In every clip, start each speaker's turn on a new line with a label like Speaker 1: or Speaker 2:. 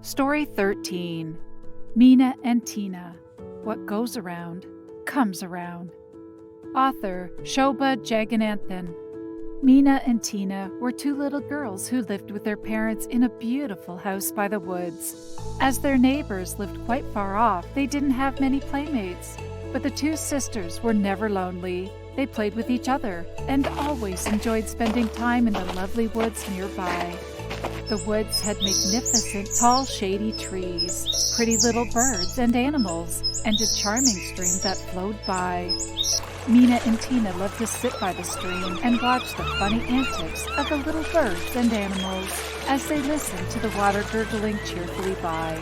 Speaker 1: Story 13. Meena and Tina. What goes around, comes around. Author Shobha Jagannathan. Meena and Tina were two little girls who lived with their parents in a beautiful house by the woods. As their neighbors lived quite far off, they didn't have many playmates. But the two sisters were never lonely. They played with each other and always enjoyed spending time in the lovely woods nearby. The woods had magnificent, tall, shady trees, pretty little birds and animals, and a charming stream that flowed by. Meena and Tina loved to sit by the stream and watch the funny antics of the little birds and animals as they listened to the water gurgling cheerfully by.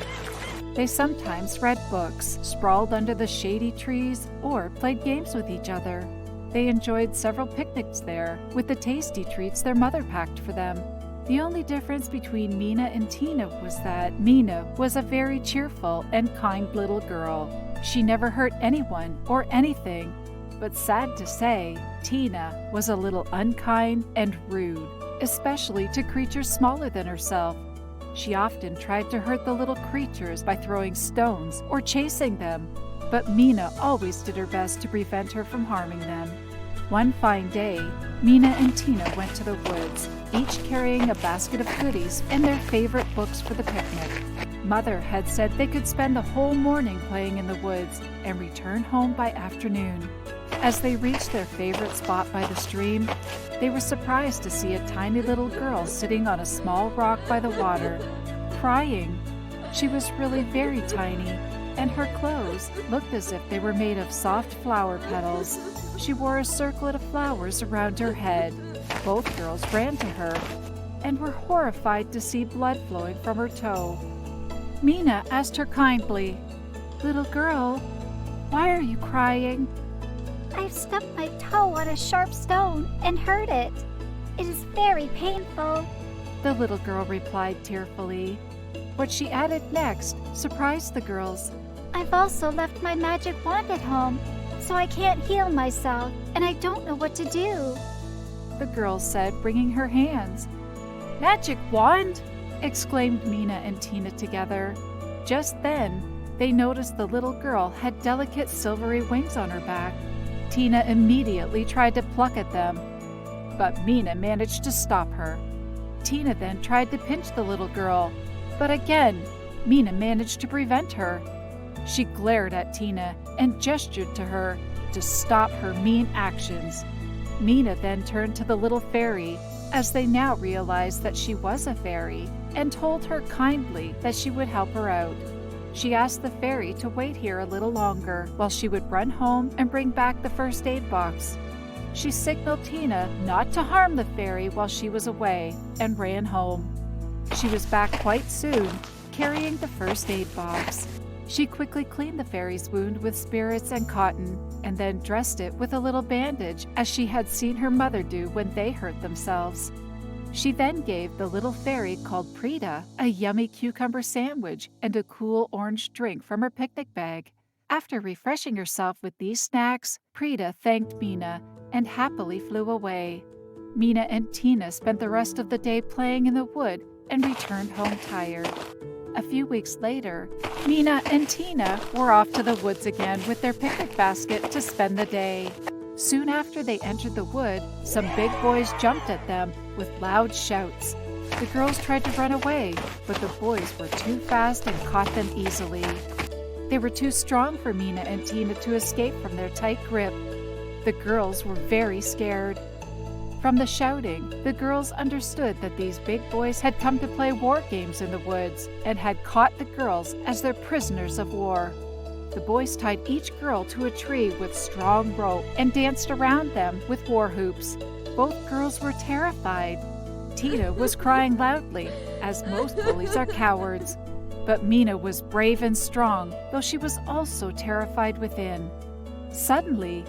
Speaker 1: They sometimes read books, sprawled under the shady trees, or played games with each other. They enjoyed several picnics there, with the tasty treats their mother packed for them. The only difference between Meena and Tina was that Meena was a very cheerful and kind little girl. She never hurt anyone or anything. But sad to say, Tina was a little unkind and rude, especially to creatures smaller than herself. She often tried to hurt the little creatures by throwing stones or chasing them, but Meena always did her best to prevent her from harming them. One fine day, Meena and Tina went to the woods, each carrying a basket of goodies and their favorite books for the picnic. Mother had said they could spend the whole morning playing in the woods and return home by afternoon. As they reached their favorite spot by the stream, they were surprised to see a tiny little girl sitting on a small rock by the water, crying. She was really very tiny, and her clothes looked as if they were made of soft flower petals. She wore a circlet of flowers around her head. Both girls ran to her and were horrified to see blood flowing from her toe. Meena asked her kindly, "Little girl, why are you crying?"
Speaker 2: "I've stubbed my toe on a sharp stone and hurt it. It is very painful,"
Speaker 1: the little girl replied tearfully. What she added next surprised the girls.
Speaker 2: "I've also left my magic wand at home, so I can't heal myself, and I don't know what to do,"
Speaker 1: the girl said, wringing her hands. "Magic wand?" exclaimed Meena and Tina together. Just then, they noticed the little girl had delicate silvery wings on her back. Tina immediately tried to pluck at them, but Meena managed to stop her. Tina then tried to pinch the little girl, but again, Meena managed to prevent her. She glared at Tina and gestured to her to stop her mean actions. Meena then turned to the little fairy, as they now realized that she was a fairy, and told her kindly that she would help her out. She asked the fairy to wait here a little longer while she would run home and bring back the first aid box. She signaled Tina not to harm the fairy while she was away and ran home. She was back quite soon, carrying the first aid box. She quickly cleaned the fairy's wound with spirits and cotton, and then dressed it with a little bandage as she had seen her mother do when they hurt themselves. She then gave the little fairy called Prita a yummy cucumber sandwich and a cool orange drink from her picnic bag. After refreshing herself with these snacks, Prita thanked Meena and happily flew away. Meena and Tina spent the rest of the day playing in the wood and returned home tired. A few weeks later, Meena and Tina were off to the woods again with their picnic basket to spend the day. Soon after they entered the wood, some big boys jumped at them with loud shouts. The girls tried to run away, but the boys were too fast and caught them easily. They were too strong for Meena and Tina to escape from their tight grip. The girls were very scared. From the shouting, the girls understood that these big boys had come to play war games in the woods and had caught the girls as their prisoners of war. The boys tied each girl to a tree with strong rope and danced around them with war hoops. Both girls were terrified. Tina was crying loudly, as most bullies are cowards. But Meena was brave and strong, though she was also terrified within. Suddenly,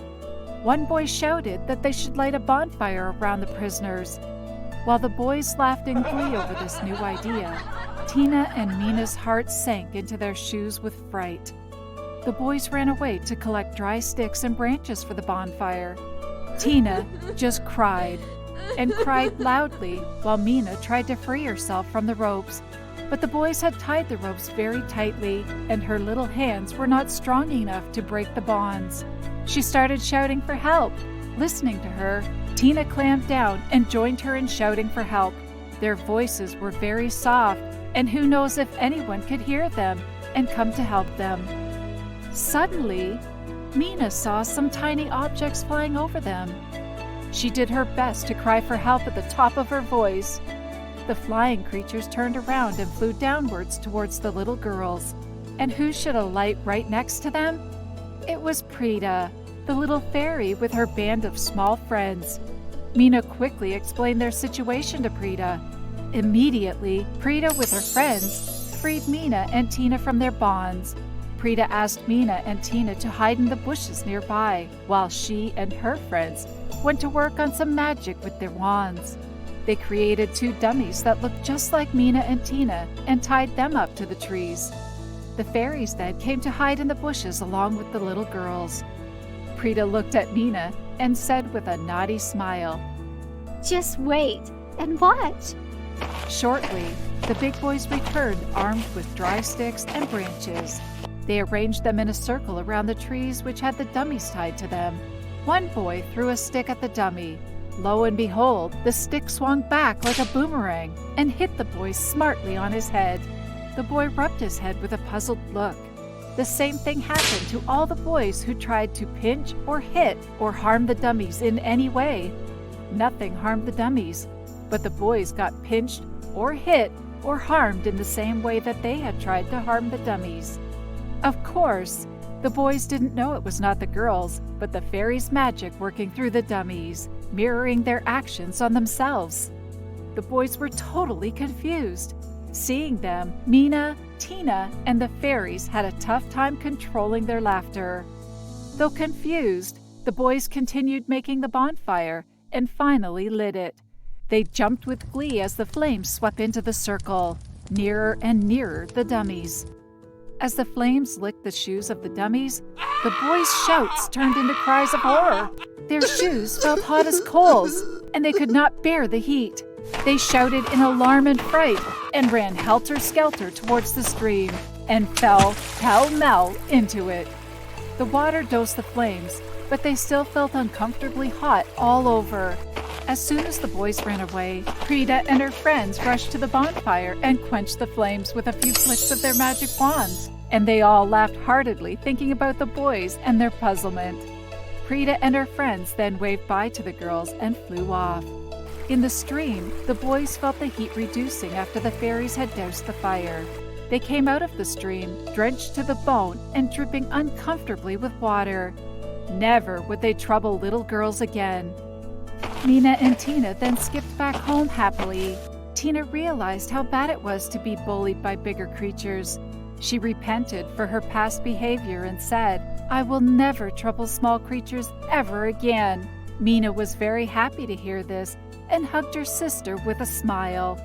Speaker 1: one boy shouted that they should light a bonfire around the prisoners. While the boys laughed in glee over this new idea, Tina and Meena's hearts sank into their shoes with fright. The boys ran away to collect dry sticks and branches for the bonfire. Tina just cried, and cried loudly while Meena tried to free herself from the ropes. But the boys had tied the ropes very tightly, and her little hands were not strong enough to break the bonds. She started shouting for help. Listening to her, Tina clamped down and joined her in shouting for help. Their voices were very soft, and who knows if anyone could hear them and come to help them. Suddenly, Meena saw some tiny objects flying over them. She did her best to cry for help at the top of her voice. The flying creatures turned around and flew downwards towards the little girls. And who should alight right next to them? It was Prita, the little fairy with her band of small friends. Meena quickly explained their situation to Prita. Immediately, Prita with her friends freed Meena and Tina from their bonds. Prita asked Meena and Tina to hide in the bushes nearby, while she and her friends went to work on some magic with their wands. They created 2 dummies that looked just like Meena and Tina and tied them up to the trees. The fairies then came to hide in the bushes along with the little girls. Prita looked at Meena and said with a naughty smile,
Speaker 2: Just wait and watch.
Speaker 1: Shortly, the big boys returned armed with dry sticks and branches. They arranged them in a circle around the trees which had the dummies tied to them. One boy threw a stick at the dummy. Lo and behold, the stick swung back like a boomerang and hit the boy smartly on his head. The boy rubbed his head with a puzzled look. The same thing happened to all the boys who tried to pinch or hit or harm the dummies in any way. Nothing harmed the dummies, but the boys got pinched or hit or harmed in the same way that they had tried to harm the dummies. Of course, the boys didn't know it was not the girls, but the fairies' magic working through the dummies, mirroring their actions on themselves. The boys were totally confused. Seeing them, Meena, Tina, and the fairies had a tough time controlling their laughter. Though confused, the boys continued making the bonfire and finally lit it. They jumped with glee as the flames swept into the circle, nearer and nearer the dummies. As the flames licked the shoes of the dummies, the boys' shouts turned into cries of horror. Their shoes felt hot as coals, and they could not bear the heat. They shouted in alarm and fright and ran helter-skelter towards the stream and fell pell-mell into it. The water doused the flames, but they still felt uncomfortably hot all over. As soon as the boys ran away, Prita and her friends rushed to the bonfire and quenched the flames with a few flicks of their magic wands, and they all laughed heartedly thinking about the boys and their puzzlement. Prita and her friends then waved bye to the girls and flew off. In the stream, the boys felt the heat reducing after the fairies had doused the fire. They came out of the stream, drenched to the bone and dripping uncomfortably with water. Never would they trouble little girls again. Meena and Tina then skipped back home happily. Tina realized how bad it was to be bullied by bigger creatures. She repented for her past behavior and said, "I will never trouble small creatures ever again." Meena was very happy to hear this and hugged her sister with a smile.